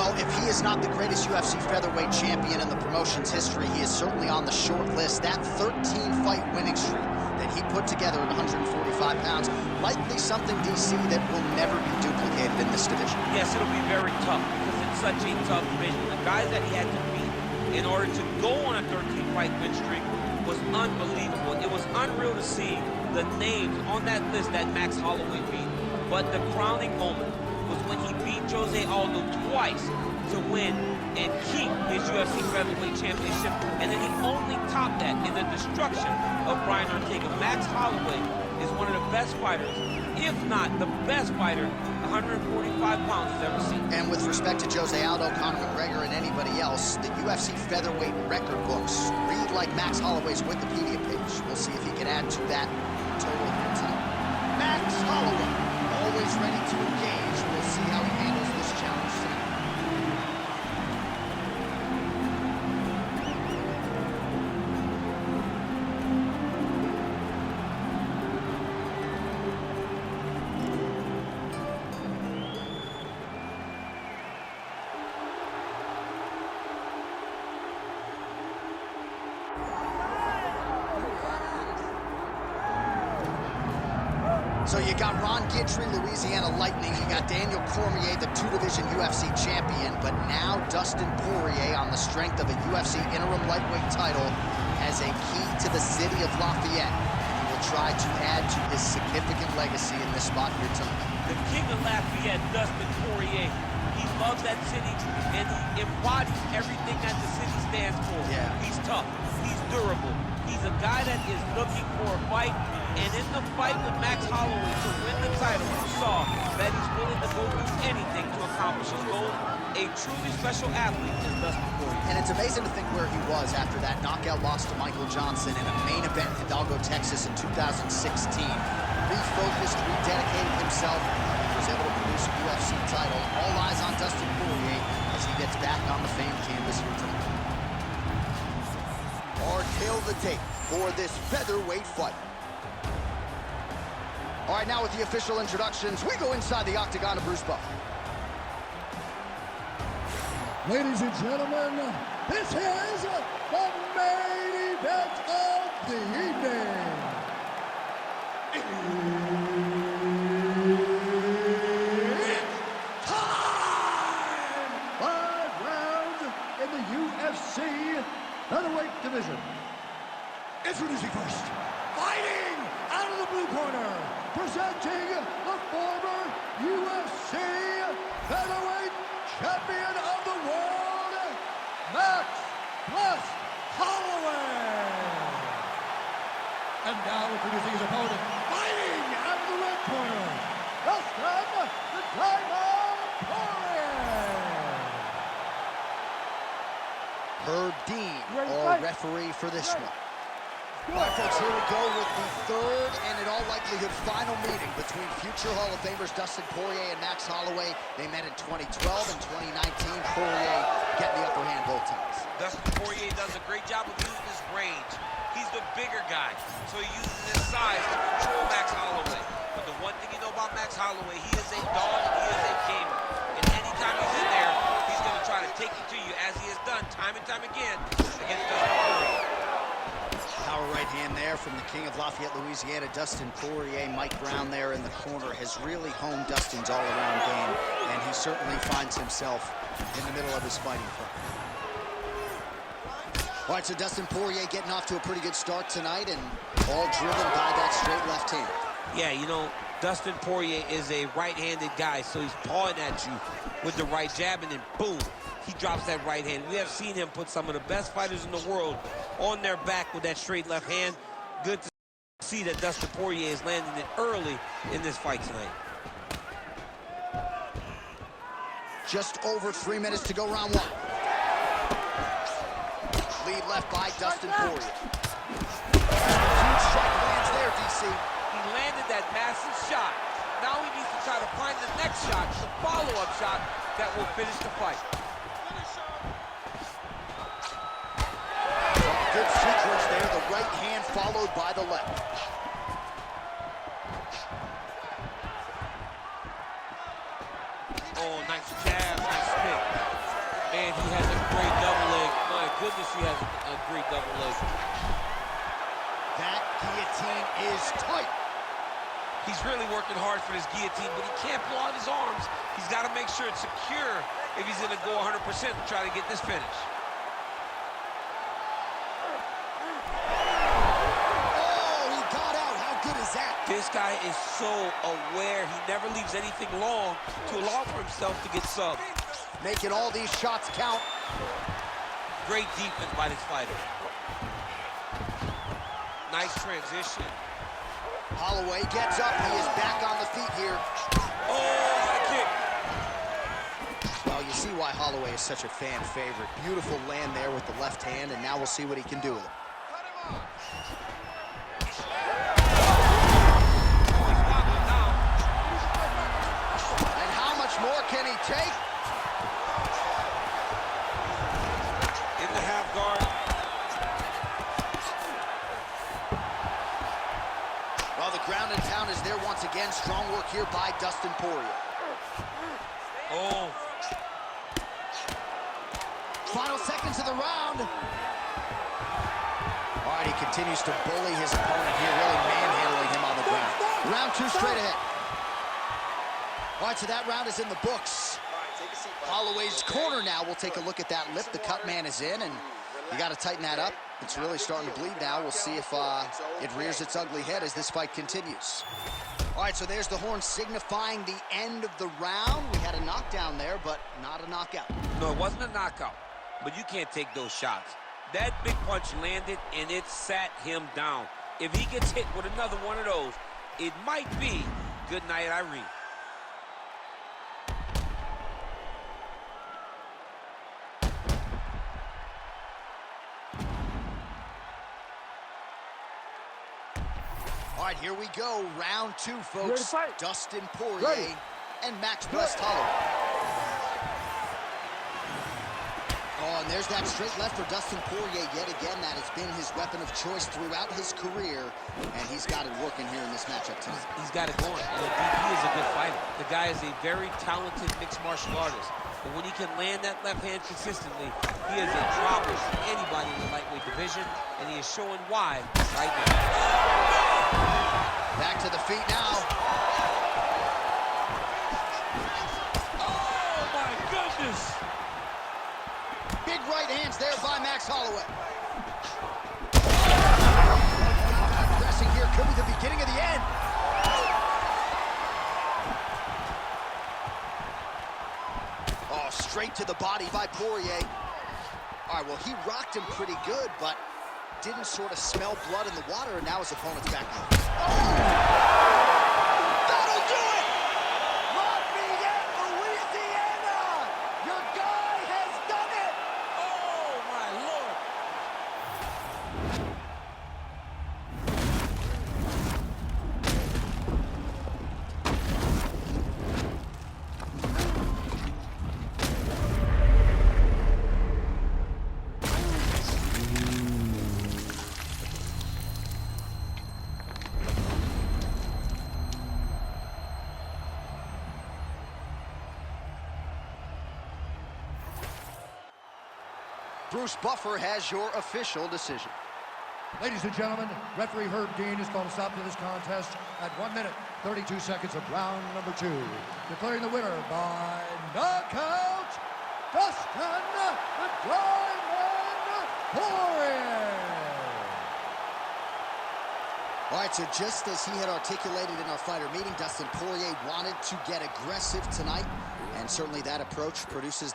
Well, if he is not the greatest UFC featherweight champion in the promotion's history, he is certainly on the short list. That 13-fight winning streak that he put together at 145 pounds, likely something, DC, that will never be duplicated in this division. Yes, it'll be very tough because it's such a tough division. The guys that he had to beat in order to go on a 13-fight win streak was unbelievable. It was unreal to see the names on that list that Max Holloway beat. But the crowning moment was when he beat Jose Aldo twice to win and keep his UFC featherweight championship, and then he only topped that in the destruction of Brian Ortega. Max Holloway is one of the best fighters, if not the best fighter 145 pounds has ever seen. And with respect to Jose Aldo, Conor McGregor, and anybody else, the UFC featherweight record books read like Max Holloway's Wikipedia page. We'll see if he can add to that total here tonight. Max Holloway, always ready to engage. We'll see how he handles this challenge tonight. So you got Ron Guidry, Louisiana Lightning. You got Daniel Cormier, the two-division UFC champion. But now Dustin Poirier, on the strength of a UFC interim lightweight title, has a key to the city of Lafayette. He will try to add to his significant legacy in this spot here tonight. The king of Lafayette, Dustin Poirier, he loves that city, and he embodies everything that the city stands for. Yeah. He's tough. He's durable. He's a guy that is looking for a fight. And in the fight with Max Holloway to win the title, you saw that he's willing to go do anything to accomplish his goal. A truly special athlete is Dustin Poirier. And it's amazing to think where he was after that knockout loss to Michael Johnson in a main event in Hidalgo, Texas in 2016. Refocused, rededicated himself, and was able to produce a UFC title. All eyes on Dustin Poirier as he gets back on the famed canvas here tonight. Or kill the tape for this featherweight fight. All right, now with the official introductions, we go inside the octagon of Bruce Buff. Ladies and gentlemen, this is the main event of the evening. It's time! 5 rounds in the UFC featherweight division. Introducing first, fighting out of the blue corner, presenting the former UFC featherweight champion of the world, Max Holloway. And now introducing his opponent, fighting out of the red corner, Dustin the Diamond Poirier. Herb Dean, our referee for this one. All right, folks, here we go with the third and in all likelihood final meeting between future Hall of Famers Dustin Poirier and Max Holloway. They met in 2012 and 2019. Poirier getting the upper hand both times. Dustin Poirier does a great job of using his range. He's the bigger guy, so he uses his size to control Max Holloway. But the one thing you know about Max Holloway, he is a dog and he is a gamer. And anytime he's in there, he's going to try to take it to you, as he has done time and time again against Dustin Poirier. Power right hand there from the king of Lafayette, Louisiana, Dustin Poirier. Mike Brown there in the corner has really honed Dustin's all-around game, and he certainly finds himself in the middle of his fighting front. All right, so Dustin Poirier getting off to a pretty good start tonight, and all driven by that straight left hand. Yeah, you know, Dustin Poirier is a right-handed guy, so he's pawing at you with the right jab, and then boom, he drops that right hand. We have seen him put some of the best fighters in the world on their back with that straight left hand. Good to see that Dustin Poirier is landing it early in this fight tonight. Just over 3 minutes to go, round one. Lead left by Dustin Poirier. Huge strike lands there, DC. He landed that massive shot. Now he needs to try to find the next shot, the follow-up shot that will finish the fight. Good sequence there, the right hand followed by the left. Oh, nice jab, nice pick. goodness he has a great double leg. That guillotine is tight. He's really working hard for this guillotine, but he can't pull out his arms. He's got to make sure it's secure if he's going to go 100% to try to get this finish. Oh, he got out. How good is that? This guy is so aware. He never leaves anything long to allow for himself to get subbed. Making all these shots count. Great defense by this fighter. Nice transition. Holloway gets up. He is back on the feet here. Oh, high kick. Well, you see why Holloway is such a fan favorite. Beautiful land there with the left hand, and now we'll see what he can do with it. And how much more can he take? In the half guard. Well, the ground and pound is there once again. Strong work here by Dustin Poirier. Oh. Final seconds of the round. All right, he continues to bully his opponent here, really manhandling him on the ground. Round 2 straight ahead. All right, so that round is in the books. Holloway's corner now. We'll take a look at that lip. The cut man is in, and you got to tighten that up. It's really starting to bleed now. We'll see if it rears its ugly head as this fight continues. All right, so there's the horn signifying the end of the round. We had a knockdown there, but not a knockout. No, it wasn't a knockout, but you can't take those shots. That big punch landed, and it sat him down. If he gets hit with another one of those, it might be good night, Irene. All right, here we go. Round 2, folks. Dustin Poirier and Max Blessed Holloway. Oh, and there's that straight left for Dustin Poirier yet again. That has been his weapon of choice throughout his career, and he's got it working here in this matchup tonight. He's got it going. You know, DP is a good fighter. The guy is a very talented mixed martial artist. But when he can land that left hand consistently, he is a problem for anybody in the lightweight division, and he is showing why right now. Back to the feet now. Oh, my goodness! Big right hands there by Max Holloway. Pressing here could be the beginning of the end. Oh, straight to the body by Poirier. All right, well, he rocked him pretty good, but didn't sort of smell blood in the water, and now his opponent's back on. Oh! That'll do it! Lafayette, Louisiana! Your guy has done it! Oh, my Lord! Bruce Buffer has your official decision. Ladies and gentlemen, referee Herb Dean has called a stop to this contest at 1 minute, 32 seconds of round number 2. Declaring the winner by knockout, Dustin the Diamond Poirier. All right, so just as he had articulated in our fighter meeting, Dustin Poirier wanted to get aggressive tonight, and certainly that approach produces